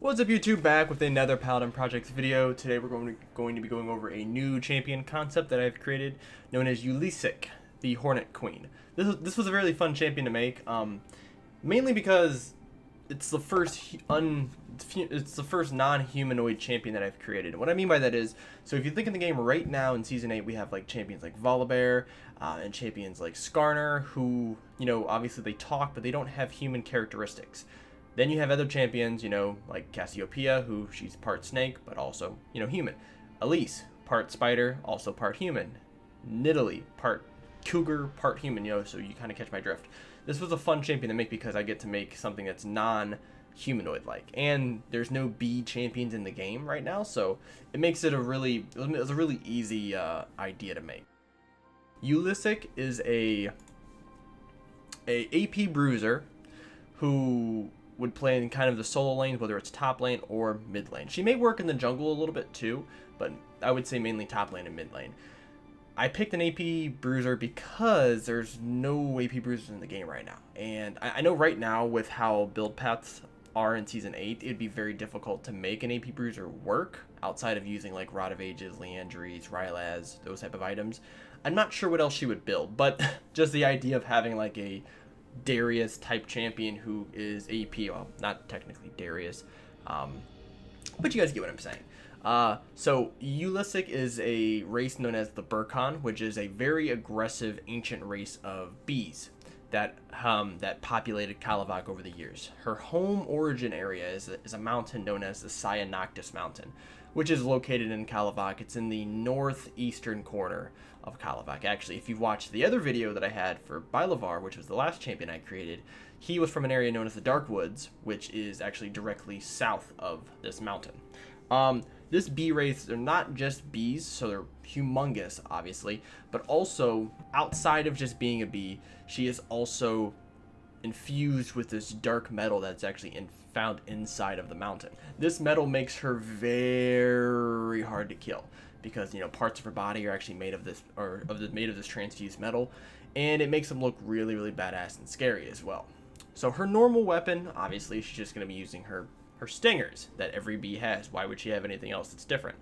What's up YouTube, back with another Paladin Projects video. Today we're going to be going over a new champion concept that I've created known as Ulisek the Hornet Queen. This was a really fun champion to make, mainly because it's the first non-humanoid champion that I've created. And what I mean by that is, so if you think in the game right now in Season 8 we have like champions like Volibear and champions like Skarner who, obviously they talk but they don't have human characteristics. Then you have other champions, like Cassiopeia, who she's part snake, but also, human. Elise, part spider, also part human. Nidalee, part cougar, part human, so you kind of catch my drift. This was a fun champion to make because I get to make something that's non-humanoid-like. And there's no bee champions in the game right now, so it makes it a really easy idea to make. Ulisek is a AP bruiser who would play in kind of the solo lanes, whether it's top lane or mid lane. She may work in the jungle a little bit too, but I would say mainly top lane and mid lane. I picked an AP bruiser because there's no AP bruisers in the game right now. And I know right now with how build paths are in Season 8, it'd be very difficult to make an AP bruiser work outside of using like Rod of Ages, Leandries, Rylaz, those type of items. I'm not sure what else she would build, but just the idea of having like a Darius type champion who is AP, well, not technically Darius, but you guys get what I'm saying. So Ulisek is a race known as the Burkgon, which is a very aggressive ancient race of bees that populated Kalavak over the years. Her home origin area is a mountain known as the Cyanoctis Mountain, which is located in Kalavak. It's in the northeastern corner of Kalavak. Actually, if you've watched the other video that I had for Bylavar, which was the last champion I created, he was from an area known as the Dark Woods, which is actually directly south of this mountain. This bee race, they're not just bees, so they're humongous, obviously, but also, outside of just being a bee, she is also infused with this dark metal that's actually found inside of the mountain. This metal makes her very hard to kill because parts of her body are actually made of this made of this transfused metal, and it makes them look really badass and scary as well. So her normal weapon, obviously, she's just going to be using her stingers that every bee has. Why would she have anything else that's different?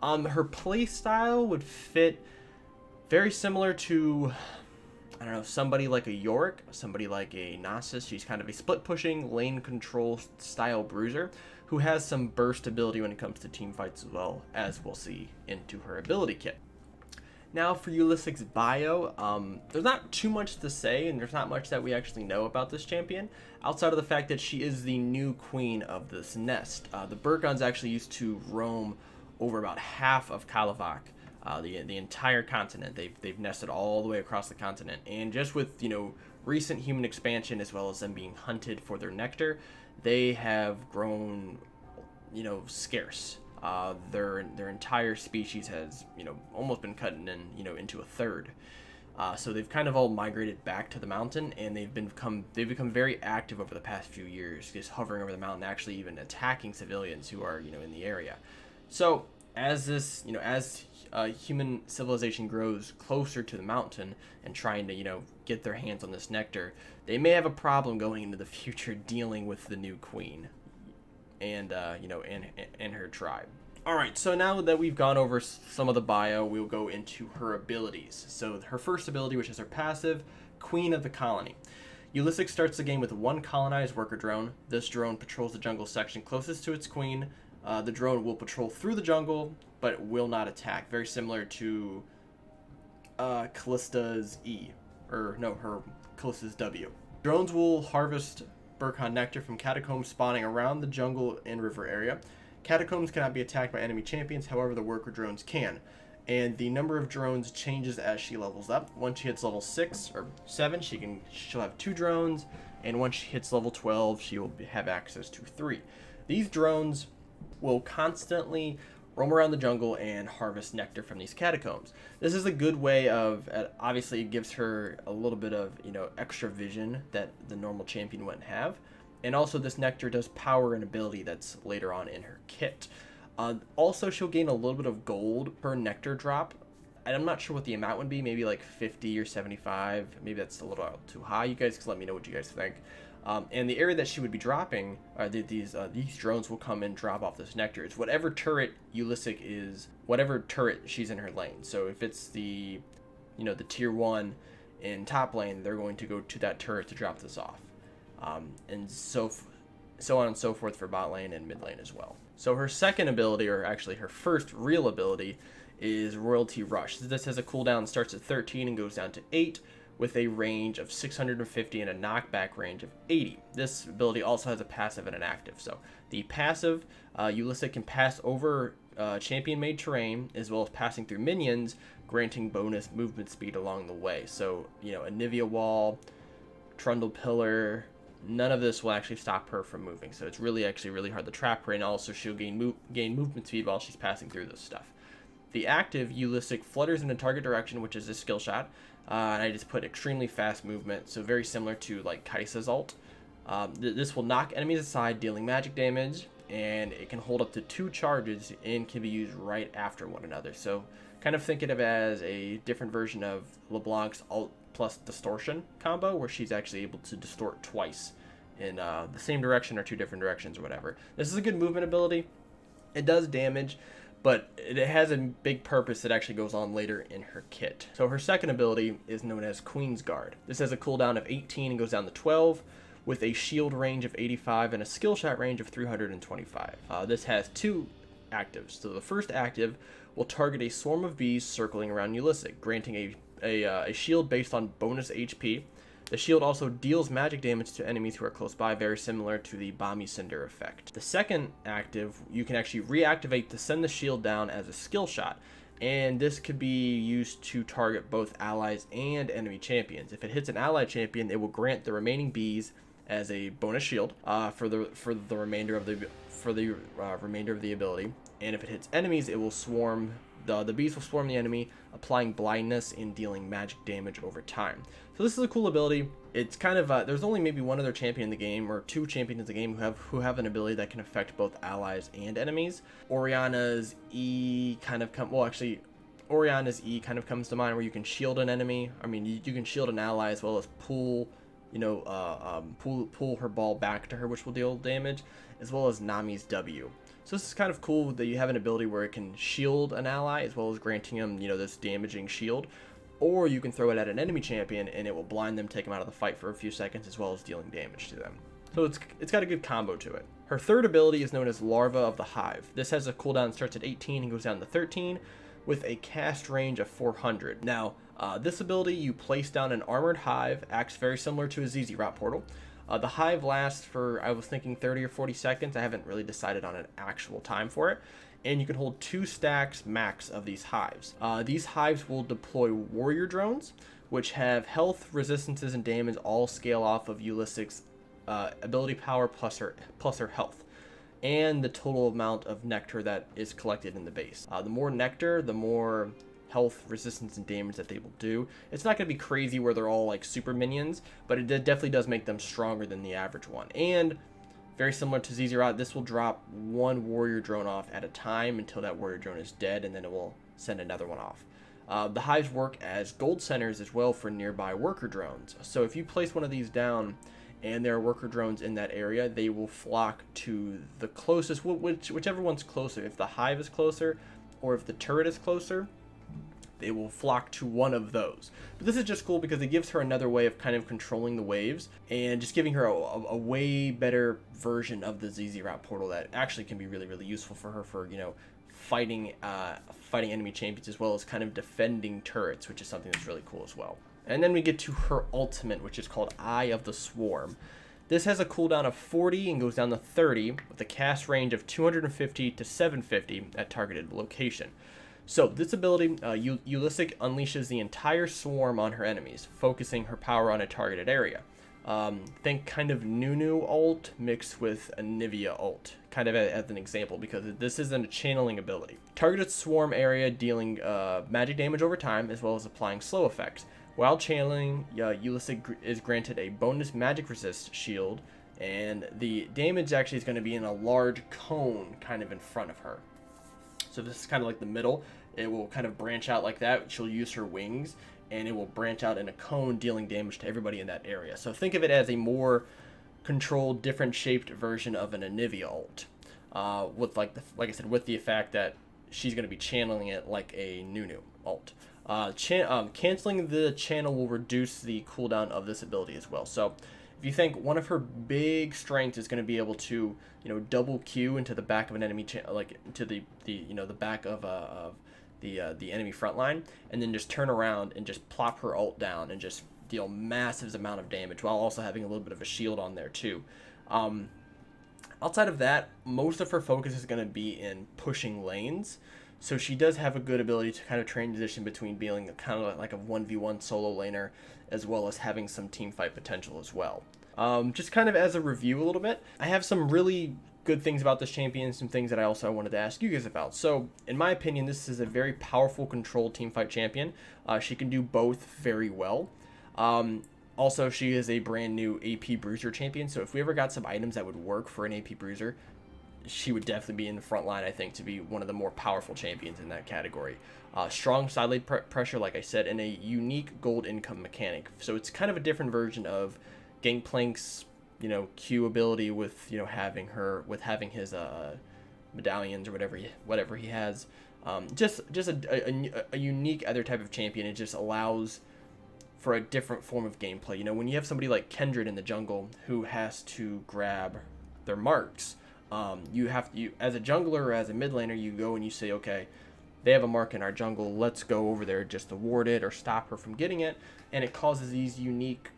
Her play style would fit very similar to, I don't know, somebody like a Yorick, somebody like a Nasus. She's kind of a split-pushing, lane control style bruiser who has some burst ability when it comes to team fights as well, as we'll see into her ability kit. Now for Ulisek's bio, there's not too much to say, and there's not much that we actually know about this champion, outside of the fact that she is the new queen of this nest. The Burkgons actually used to roam over about half of Kalavak. The entire continent. They've nested all the way across the continent, and just with recent human expansion as well as them being hunted for their nectar, they have grown scarce. Their entire species has almost been cut into a third. So they've kind of all migrated back to the mountain, and they've become very active over the past few years, just hovering over the mountain, actually even attacking civilians who are in the area. So as this human civilization grows closer to the mountain and trying to get their hands on this nectar, they may have a problem going into the future dealing with the new queen and and her tribe. All right, so now that we've gone over some of the bio, we'll go into her abilities. So her first ability, which is her passive, Queen of the Colony. Ulisek starts the game with one colonized worker drone. This drone patrols the jungle section closest to its queen. The drone will patrol through the jungle, but will not attack. Very similar to Callista's Callista's W. Drones will harvest Burkgon nectar from catacombs spawning around the jungle and river area. Catacombs cannot be attacked by enemy champions, however the worker drones can. And the number of drones changes as she levels up. Once she hits level 6 or 7, she'll have 2 drones, and once she hits level 12, she will have access to 3. These drones will constantly roam around the jungle and harvest nectar from these catacombs. This is a good way of, obviously it gives her a little bit of, extra vision that the normal champion wouldn't have. And also this nectar does power an ability that's later on in her kit. Also, she'll gain a little bit of gold per nectar drop. And I'm not sure what the amount would be, maybe like 50 or 75. Maybe that's a little too high. You guys can let me know what you guys think. And the area that she would be dropping, these drones will come and drop off this nectar. It's whatever turret Ulisek is, whatever turret she's in her lane. So if it's the tier 1 in top lane, they're going to go to that turret to drop this off. And so on and so forth for bot lane and mid lane as well. So her second ability, or actually her first real ability, is Royalty Rush. This has a cooldown that starts at 13 and goes down to 8, with a range of 650 and a knockback range of 80. This ability also has a passive and an active. So the passive, Ulisek can pass over champion-made terrain as well as passing through minions, granting bonus movement speed along the way. So, a Nivea wall, Trundle Pillar, none of this will actually stop her from moving. So it's really hard to trap her, and also she'll gain movement speed while she's passing through this stuff. The active, Ulisek flutters in the target direction, which is a skill shot. And I just put extremely fast movement, so very similar to like Kai'Sa's ult. This will knock enemies aside, dealing magic damage, and it can hold up to 2 charges and can be used right after one another. So kind of think of it as a different version of LeBlanc's ult plus distortion combo, where she's actually able to distort twice in the same direction or 2 different directions or whatever. This is a good movement ability. It does damage, but it has a big purpose that actually goes on later in her kit. So her second ability is known as Queen's Guard. This has a cooldown of 18 and goes down to 12, with a shield range of 85 and a skill shot range of 325. This has 2 actives. So the first active will target a swarm of bees circling around Ulisek, granting a shield based on bonus HP. The shield also deals magic damage to enemies who are close by, very similar to the Bomby Cinder effect. The second active, you can actually reactivate to send the shield down as a skill shot, and this could be used to target both allies and enemy champions. If it hits an ally champion, it will grant the remaining bees as a bonus shield for the remainder of the ability. And if it hits enemies, it will swarm. The bees will swarm the enemy, applying blindness and dealing magic damage over time. So this is a cool ability. It's kind of there's only maybe one other champion in the game, or 2 champions in the game who have an ability that can affect both allies and enemies. Orianna's E kind of Orianna's E kind of comes to mind, where you can shield an enemy. I mean, you can shield an ally as well as pull her ball back to her, which will deal damage, as well as Nami's W. So this is kind of cool that you have an ability where it can shield an ally as well as granting them, this damaging shield. Or you can throw it at an enemy champion and it will blind them, take them out of the fight for a few seconds, as well as dealing damage to them. So it's got a good combo to it. Her third ability is known as Larva of the Hive. This has a cooldown that starts at 18 and goes down to 13, with a cast range of 400. Now, this ability, you place down an armored hive, acts very similar to a ZZ Rot portal. The hive lasts for, I was thinking 30 or 40 seconds. I haven't really decided on an actual time for it. And you can hold 2 stacks max of these hives. These hives will deploy warrior drones, which have health, resistances, and damage all scale off of Ulisek's ability power plus her health, and the total amount of nectar that is collected in the base. The more nectar, the more health, resistance, and damage that they will do. It's not going to be crazy where they're all like super minions, but it definitely does make them stronger than the average one. And very similar to ZZ Rot, this will drop 1 warrior drone off at a time until that warrior drone is dead, and then it will send another one off. The hives work as gold centers as well for nearby worker drones. So if you place one of these down and there are worker drones in that area, they will flock to the closest, whichever one's closer. If the hive is closer or if the turret is closer, they will flock to one of those. But this is just cool because it gives her another way of kind of controlling the waves and just giving her a way better version of the ZZ Rot portal that actually can be really, really useful for her for, fighting enemy champions, as well as kind of defending turrets, which is something that's really cool as well. And then we get to her ultimate, which is called Eye of the Swarm. This has a cooldown of 40 and goes down to 30 with a cast range of 250 to 750 at targeted location. So this ability, Ulisek unleashes the entire swarm on her enemies, focusing her power on a targeted area. Think kind of Nunu ult mixed with a Nivea ult, kind of as an example, because this isn't a channeling ability. Targeted swarm area dealing magic damage over time, as well as applying slow effects. While channeling, Ulisek is granted a bonus magic resist shield, and the damage actually is going to be in a large cone kind of in front of her. So this is kind of like the middle. It will kind of branch out like that. She'll use her wings, and it will branch out in a cone, dealing damage to everybody in that area. So think of it as a more control different shaped version of an Anivia ult. With like I said, with the fact that she's going to be channeling it like a Nunu ult. Canceling the channel will reduce the cooldown of this ability as well. So if you think one of her big strengths is going to be able to, double Q into the back of an enemy, like into the back of the enemy front line, and then just turn around and just plop her ult down and just deal massive amount of damage while also having a little bit of a shield on there too. Outside of that, most of her focus is going to be in pushing lanes. So she does have a good ability to kind of transition between being kind of like a 1v1 solo laner, as well as having some team fight potential as well. Just kind of as a review a little bit, I have some really good things about this champion, some things that I also wanted to ask you guys about. So in my opinion, this is a very powerful controlled team fight champion. She can do both very well. Also, she is a brand new AP Bruiser champion, so if we ever got some items that would work for an AP Bruiser, she would definitely be in the front line, I think, to be one of the more powerful champions in that category. Strong side lane pressure, like I said, and a unique gold income mechanic. So it's kind of a different version of Gangplank's, Q ability with, having his medallions or whatever he has. Just a unique other type of champion. It just allows for a different form of gameplay. When you have somebody like Kindred in the jungle who has to grab their marks, you as a jungler or as a mid laner, you go and you say, okay, they have a mark in our jungle, let's go over there just to ward it or stop her from getting it, and it causes these unique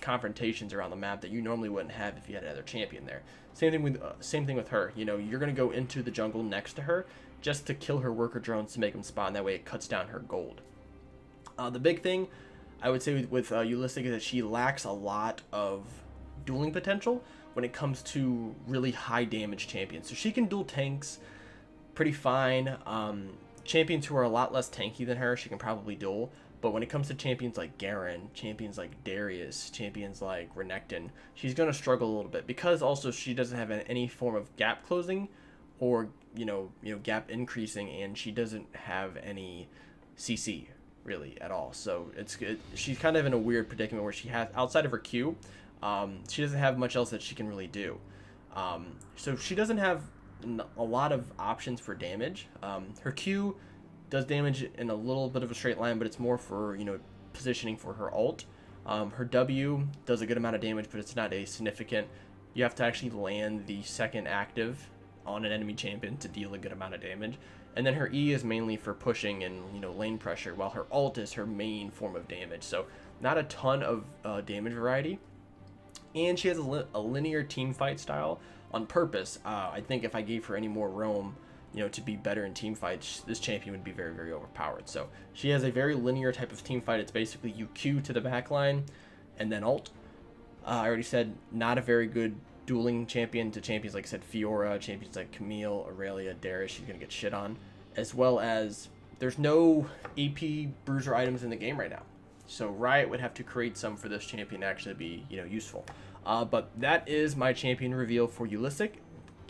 confrontations around the map that you normally wouldn't have if you had another champion there. Same thing with her. You're gonna go into the jungle next to her just to kill her worker drones to make them spawn. That way it cuts down her gold. The big thing I would say with Ulisek is that she lacks a lot of dueling potential when it comes to really high damage champions. So she can duel tanks pretty fine. Champions who are a lot less tanky than her, she can probably duel. But when it comes to champions like Garen, champions like Darius, champions like Renekton, she's going to struggle a little bit because also she doesn't have any form of gap closing or gap increasing, and she doesn't have any CC really at all. So she's kind of in a weird predicament where she has, outside of her Q, she doesn't have much else that she can really do. So she doesn't have a lot of options for damage. Her Q does damage in a little bit of a straight line, but it's more for positioning for her ult. Her W does a good amount of damage, but it's not a significant. You have to actually land the second active on an enemy champion to deal a good amount of damage. And then her E is mainly for pushing and lane pressure, while her ult is her main form of damage. So not a ton of damage variety. And she has a linear team fight style on purpose. I think if I gave her any more roam, to be better in team fights, this champion would be very, very overpowered. So she has a very linear type of team fight. It's basically you Q to the back line and then ult. I already said not a very good dueling champion to champions like I said, Fiora, champions like Camille, Aurelia, Darius. She's going to get shit on. As well as there's no AP Bruiser items in the game right now. So Riot would have to create some for this champion to actually be, useful. But that is my champion reveal for Ulisek.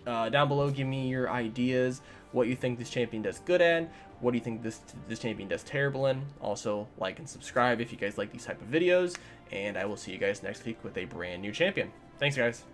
Down below, give me your ideas, what you think this champion does good at, what do you think this champion does terrible in. Also, like and subscribe if you guys like these type of videos, and I will see you guys next week with a brand new champion. Thanks, guys.